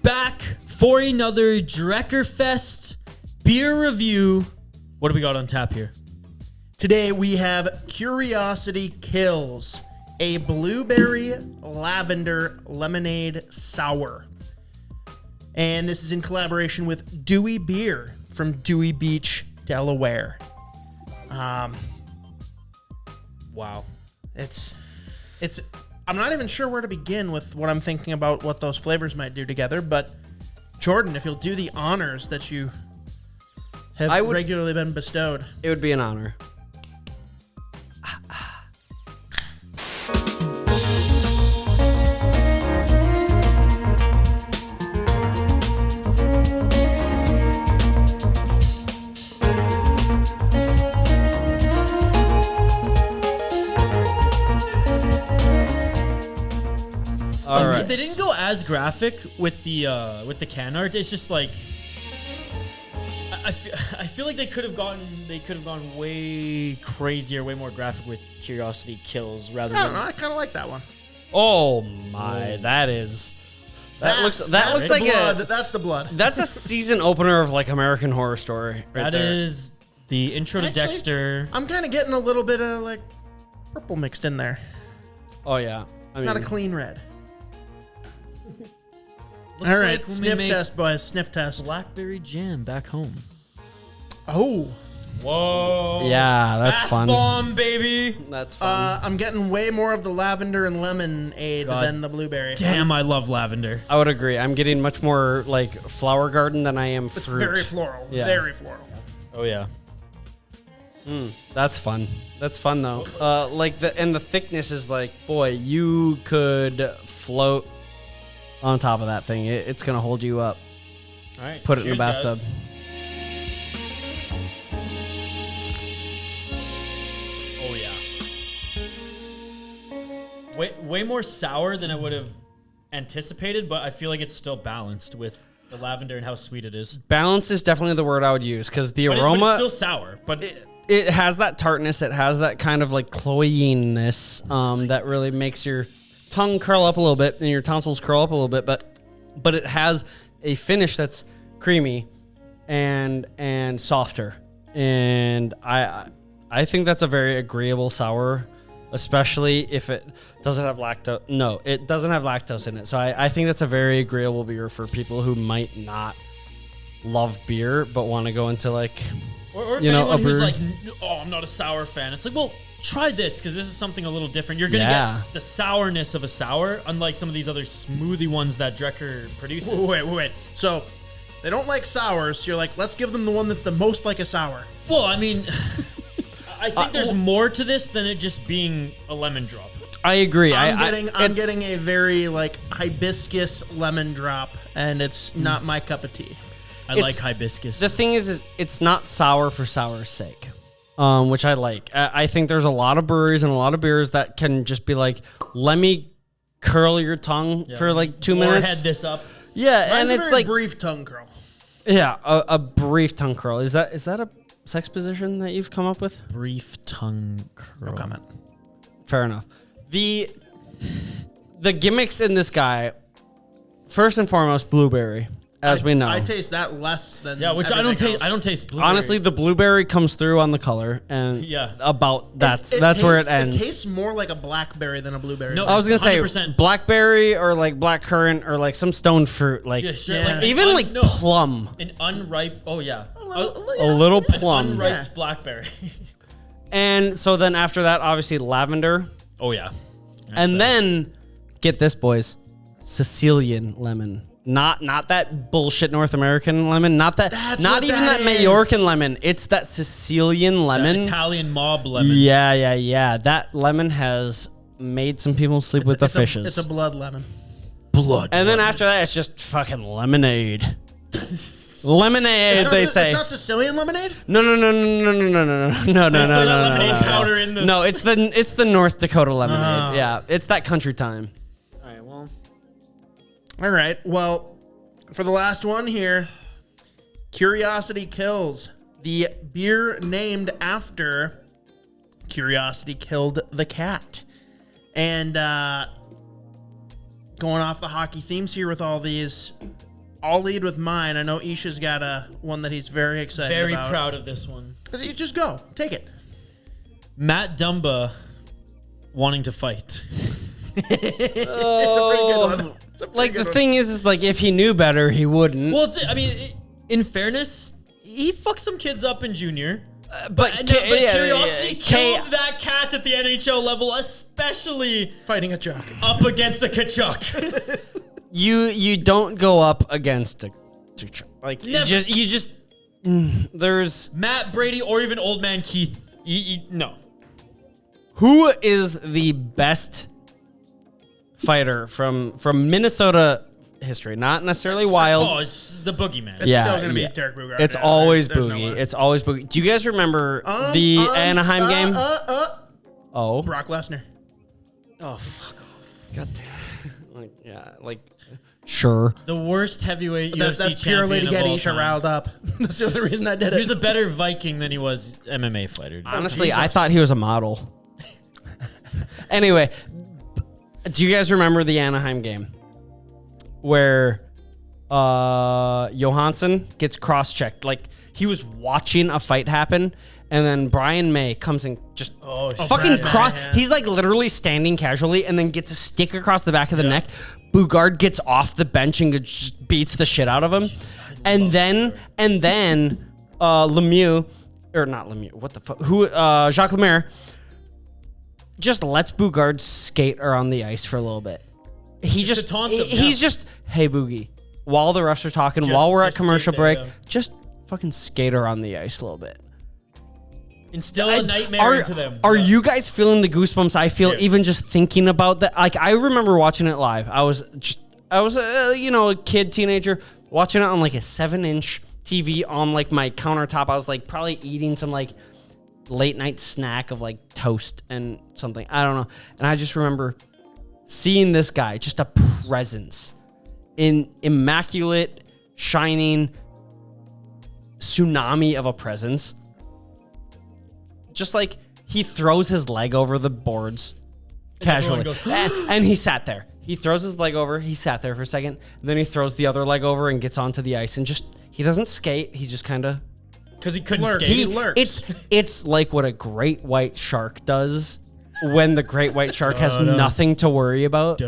back for another DREKKERFEST beer review. What do we got on tap here? Today we have Curiosity Kills, a Blueberry Lavender Lemonade Sour. And this is in collaboration with Dewey Beer from Dewey Beach, Delaware. Wow. It's I'm not even sure where to begin with what I'm thinking about what those flavors might do together, but Jordan, if you'll do the honors that you have regularly been bestowed. It would be an honor. All right. They didn't go as graphic with the can art. It's just like I feel like they could have gone way crazier, way more graphic with Curiosity Kills rather than. I don't know. I kind of like that one. Oh my, that looks like blood. That's the blood. That's a season opener of like American Horror Story. That is the intro to Dexter. I'm kind of getting a little bit of like purple mixed in there. Oh yeah, It's not a clean red. Looks all right, like sniff test, boys. Sniff test. Blackberry jam back home. Oh. Whoa. Yeah, that's Bath fun. Bomb, baby. That's fun. I'm getting way more of the lavender and lemonade than the blueberry. Damn, I love lavender. I would agree. I'm getting much more like flower garden than I am fruit. It's very floral. Yeah. Very floral. Oh yeah. That's fun. That's fun though. The thickness is like, boy, you could float on top of that thing. It's gonna hold you up. All right. Put it in the cheers, bathtub. guys. Oh yeah. Way more sour than I would have anticipated, but I feel like it's still balanced with the lavender and how sweet it is. Balance is definitely the word I would use because the aroma. But it's still sour, but it has that tartness. It has that kind of like cloyiness that really makes your tongue curl up a little bit and your tonsils curl up a little bit. But it has a finish that's creamy and softer. And I think that's a very agreeable sour, especially if it doesn't have lactose. No, it doesn't have lactose in it. So I think that's a very agreeable beer for people who might not love beer but want to go into like. Or if anyone who's like, oh, I'm not a sour fan. It's like, well, try this because this is something a little different. You're going to get the sourness of a sour, unlike some of these other smoothie ones that Drekker produces. Wait. So they don't like sours. So you're like, let's give them the one that's the most like a sour. Well, I mean, I think there's more to this than it just being a lemon drop. I agree. I'm getting a very like hibiscus lemon drop, and it's not my cup of tea. I like hibiscus. The thing is it's not sour for sour's sake, which I like. I think there's a lot of breweries and a lot of beers that can just be like, let me curl your tongue for like 2 minutes. Head this up. Yeah, Mine's and a it's very like brief tongue curl. Yeah, a brief tongue curl. Is that a sex position that you've come up with? Brief tongue curl. No comment. Fair enough. The gimmicks in this guy, first and foremost, blueberry. As we know, I taste that less than which I don't taste. else. I don't taste blueberry. Honestly, the blueberry comes through on the color, and that's where it ends. It tastes more like a blackberry than a blueberry. No, I was gonna 100%. say blackberry or like black currant or like some stone fruit, like Like even plum, an unripe. Oh yeah, a little plum, unripe blackberry. And so then after that, obviously lavender. Oh yeah, then get this, boys, Sicilian lemon. Not that bullshit North American lemon. Not even that Majorcan lemon. It's that Sicilian lemon. That Italian mob lemon. Yeah. That lemon has made some people sleep with the fishes. It's a blood lemon. And then after that, it's just fucking lemonade. Lemonade, they say. It's not Sicilian lemonade? No. Lemonade powder in the. No, it's the North Dakota lemonade. Yeah, it's that country time. All right. Well, for the last one here, Curiosity Kills, the beer named after Curiosity Killed the Cat. And going off the hockey themes here with all these I'll lead with mine. I know Isha's got one that he's very excited Very about. proud of this one. You just go. Take it. Matt Dumba wanting to fight. It's a pretty good one. Like, the thing is like, if he knew better, he wouldn't. Well, in fairness, he fucked some kids up in junior. But Curiosity killed that cat at the NHL level, especially fighting a Tkachuk up against a Tkachuk. You don't go up against a like Never. you just there's Matt Brady or even Old Man Keith. No. Who is the best fighter from Minnesota history? Not necessarily Wild. Oh, it's the Boogeyman. It's still going to be Derek Boogaard. It's always Boogie. It's always Boogie. Do you guys remember the Anaheim game? Oh. Brock Lesnar. Oh, fuck off. God damn. Sure. The worst heavyweight UFC That's purely to get Isha riled up. That's the only reason I did it. He was a better Viking than he was MMA fighter. Dude. Honestly, I thought he was a model. Anyway, do you guys remember the Anaheim game where Johansson gets cross-checked? Like, he was watching a fight happen, and then Brian May comes and just fucking cross. He's like literally standing casually and then gets a stick across the back of the neck. Boogaard gets off the bench and just beats the shit out of him. And then Lemieux, or not Lemieux, what the fuck? Jacques Lemaire just lets Boogaard skate around the ice for a little bit. He's just, hey, Boogie, while the refs are talking, while we're at commercial break, just fucking skate around the ice a little bit. Instill a nightmare into them. Are you guys feeling the goosebumps I feel even just thinking about that? Like, I remember watching it live. I was a kid, teenager, watching it on like a 7-inch TV on like my countertop. I was like probably eating some like late night snack of like toast and something. I don't know. And I just remember seeing this guy, just a presence in immaculate, shining tsunami of a presence. Just like he throws his leg over the boards casually. And he sat there. He throws his leg over. He sat there for a second. Then he throws the other leg over and gets onto the ice. And he doesn't skate. He just kind of... Because he couldn't skate. He lurks. It's like what a great white shark does when the great white shark has nothing to worry about.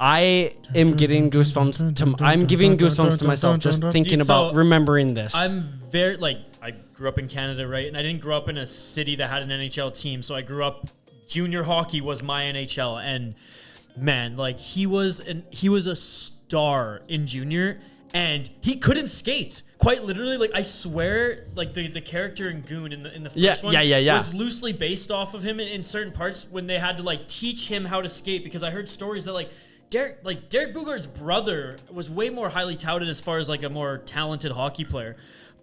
I am getting goosebumps. I'm giving goosebumps to myself just thinking about remembering this. I'm very, I grew up in Canada, right? And I didn't grow up in a city that had an NHL team. So I grew up, junior hockey was my NHL. And man, he was a star in junior and he couldn't skate. Quite literally, I swear, the character in Goon in the first one was loosely based off of him in certain parts when they had to teach him how to skate, because I heard stories that Derek Boogaard's brother was way more highly touted as far as a more talented hockey player.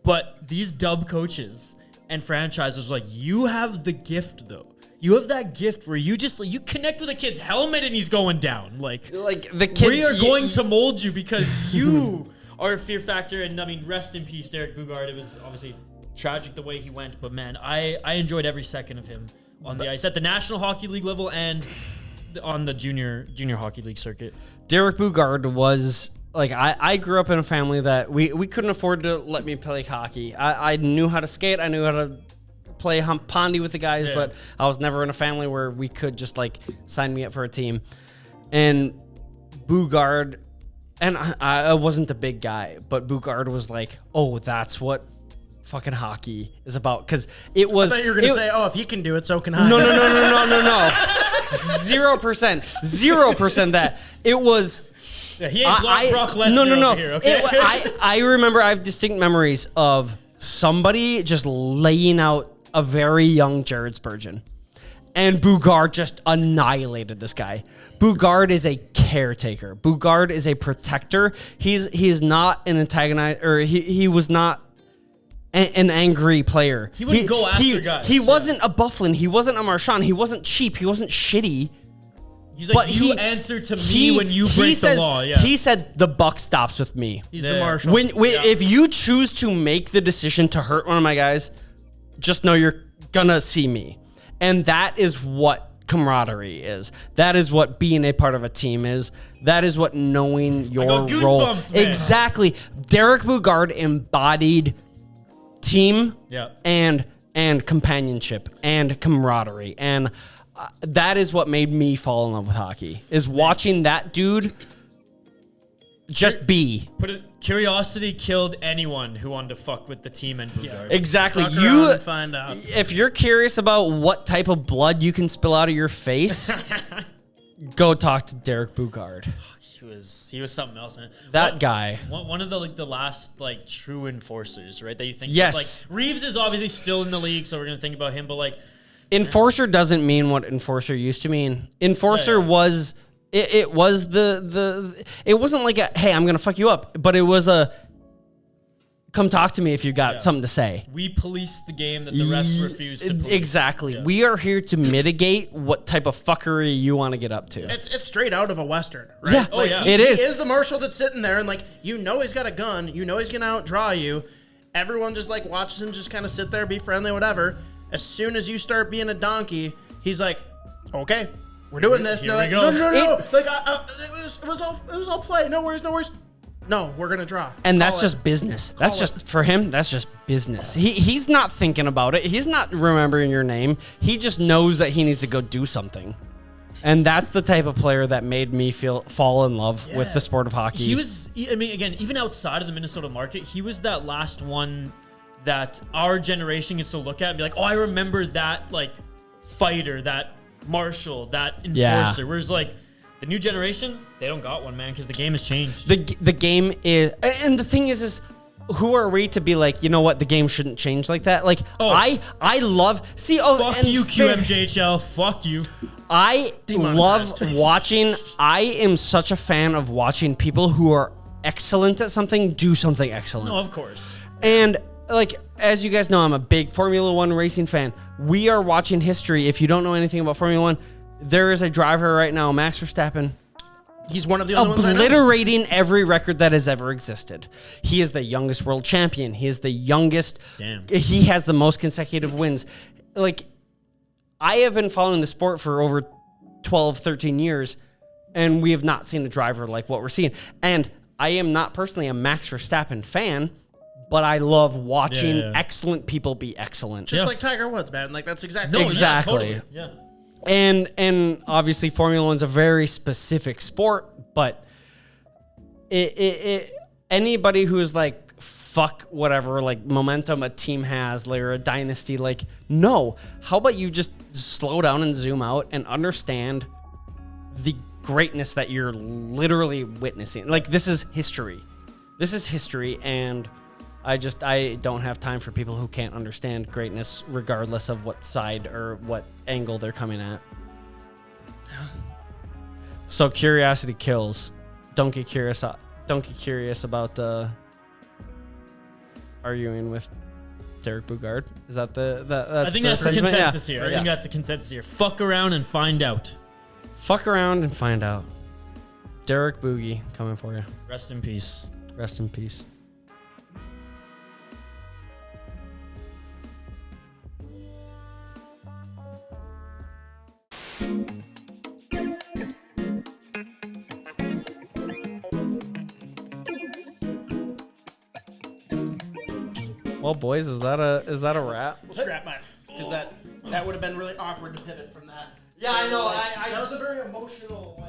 But these dub coaches and franchises were you have the gift though. You have that gift where you just you connect with a kid's helmet and he's going down. The kid, we are going to mold you because you are a fear factor. And I mean, rest in peace, Derek Boogaard. It was obviously tragic the way he went, but man, I enjoyed every second of him on the ice at the National Hockey League level and on the junior hockey league circuit. Derek Boogaard was I grew up in a family that we couldn't afford to let me play hockey. I knew how to skate. I knew how to play pondy with the guys, but I was never in a family where we could just sign me up for a team. And Boogaard, and I wasn't a big guy, but Boogaard was oh, that's what fucking hockey is about. Because it was. I thought you were going to say, oh, if he can do it, so can I. No. 0% that. It was. Yeah, he ain't Brock Lesnar over here, okay? I remember I have distinct memories of somebody just laying out a very young Jared Spurgeon. And Boogaard just annihilated this guy. Boogaard is a caretaker. Boogaard is a protector. He's not an antagonist, or he was not an angry player. He wouldn't go after guys. He wasn't a Bufflin. He wasn't a Marchand. He wasn't cheap. He wasn't shitty. He's you answer to me when you break the law. Yeah. He said the buck stops with me. He's the marshal. If you choose to make the decision to hurt one of my guys, just know you're gonna see me. And that is what camaraderie is. That is what being a part of a team is. That is what knowing your role. Man. Exactly. Derek Boogaard embodied team and companionship and camaraderie. And that is what made me fall in love with hockey, is watching that dude just be. Curiosity killed anyone who wanted to fuck with the team and Boogaard. Exactly. Fuck around and find out. If you're curious about what type of blood you can spill out of your face, go talk to Derek Boogaard. He was something else, man. That guy. One of the last true enforcers, right? That you think Yes. of, Reeves is obviously still in the league, so we're gonna think about him. But enforcer doesn't mean what enforcer used to mean. Enforcer was it was the it wasn't like a hey, I'm gonna fuck you up, but it was a come talk to me if you got something to say. We police the game that the refs refuse to police. Exactly. Yeah. We are here to mitigate what type of fuckery you want to get up to. It's straight out of a Western, right? Yeah. He It is. He is the marshal that's sitting there and he's got a gun. You know he's going to outdraw you. Everyone just watches him just kind of sit there, be friendly, whatever. As soon as you start being a donkey, he's like, okay, we're doing this. And they're like, no. It was all play. No worries. No, we're going to draw. And that's just business. That's just, for him, that's just business. He's not thinking about it. He's not remembering your name. He just knows that he needs to go do something. And that's the type of player that made me fall in love with the sport of hockey. He was, again, even outside of the Minnesota market, he was that last one that our generation gets to look at and be like, oh, I remember that, fighter, that marshal, that enforcer. Whereas, the new generation, they don't got one, man, because the game has changed. The game is, and the thing is who are we to be like, you know what, the game shouldn't change like that? I love, fuck you, QMJHL, fuck you. I love watching, I am such a fan of watching people who are excellent at something do something excellent. No, of course. And as you guys know, I'm a big Formula One racing fan. We are watching history. If you don't know anything about Formula One, there is a driver right now, Max Verstappen. He's one of the only ones I know. Obliterating every record that has ever existed. He is the youngest world champion. He is the youngest. Damn. He has the most consecutive wins. I have been following the sport for over 12, 13 years, and we have not seen a driver like what we're seeing. And I am not personally a Max Verstappen fan, but I love watching excellent people be excellent. Just like Tiger Woods, man. That's exactly exactly. Yeah. And obviously Formula One's a very specific sport, but anybody who is fuck whatever momentum a team has, or a dynasty, no. How about you just slow down and zoom out and understand the greatness that you're literally witnessing. This is history. This is history, and I don't have time for people who can't understand greatness regardless of what side or what angle they're coming at. So curiosity kills. Don't get curious about arguing with Derek Boogaard. Is that that's I think that's the consensus here. I think that's the consensus here. Fuck around and find out. Fuck around and find out. Derek Boogie coming for you. Rest in peace. Rest in peace. Well, boys, is that a wrap? We'll scrap mine because that would have been really awkward to pivot from that. Yeah, I know. That was a very emotional.